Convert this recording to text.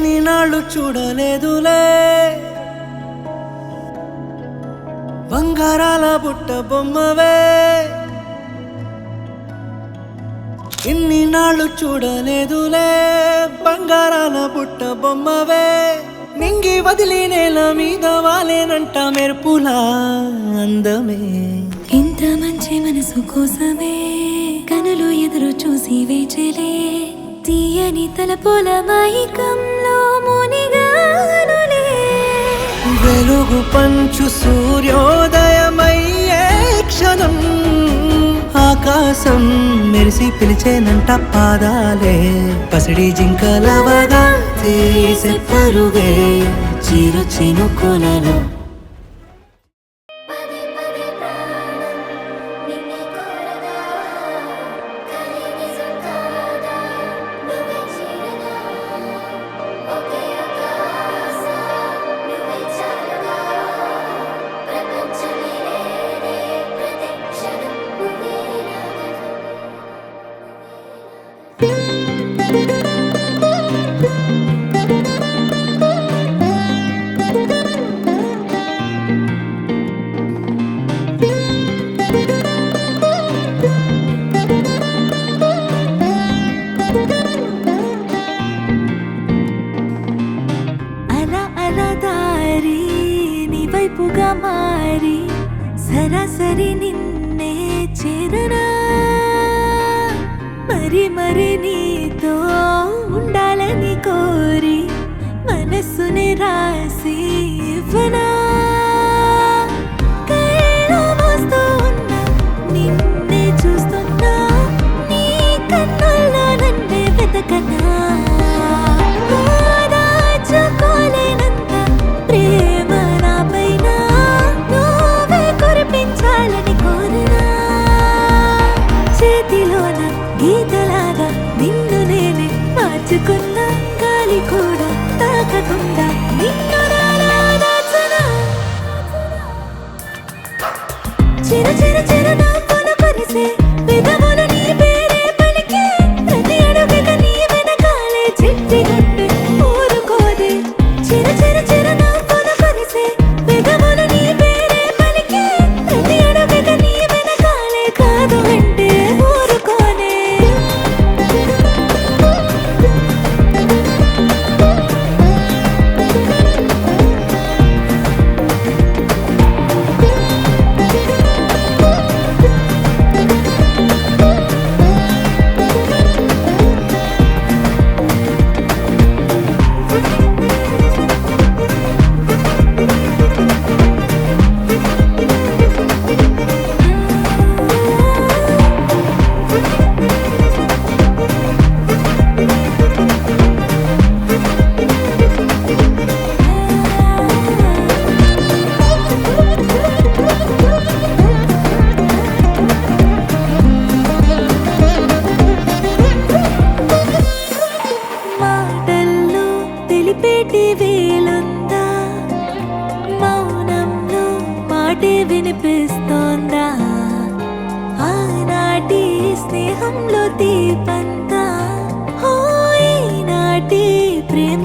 ఇన్ని నాళ్ళు చూడలేదులే బంగారాల బుట్ట బొమ్మవే ఇన్ని నాళ్ళు చూడలేదులే బంగారాల బుట్ట బొమ్మవే నింగి వదిలి నేల మీద వాలేనంట మెరుపులా అందమే ఇంత మంచి మనసు కోసమే కనులు ఎదురు చూసి వేచలే తీయని తలపుల మైకంలో మునిగానులే వెలుగు పంచు సూర్యోదయమయ్యే క్షణం ఆకాశం మెరిసి పిలిచేనంట పాదాలే పసిడి జింకలవగా తీసే పరుగే చిరు చినుకులలో వైపుగా మారి సరాసరి నిన్నే చేరనా మరి మరి నీతో ఉండాలని కోరి మనస్సుని రాసి ఇవ్వనా కళ్ళ మోస్తూ ఉన్నా నిన్నే చూస్తున్నా నీ కన్నుల్లో నన్నే వెతకనా గీతలాగా నిన్ను నేనే మార్చుకున్న గాలి కూడా తాకకుండా నిన్ను దాచనా చిరు చిరు చిరు నా పొల పరిసే పెదవులు నీ పేరే పలికే ప్రతి అడుగుగా నీ వెనకాలే చిట్టి గట్టే ఊరుకోదే చిరు చిరు చిరు నా పొల పరిసే పెదవులు నీ పేరే పలికే ప్రతి అడుగుగా నీ వెనకాలే కాదు అంటే వేలుందా మౌనంలో మాటే వినిపిస్తోందా ఆనాటి స్నేహంలో దీపంతా ఈనాటి ప్రేమ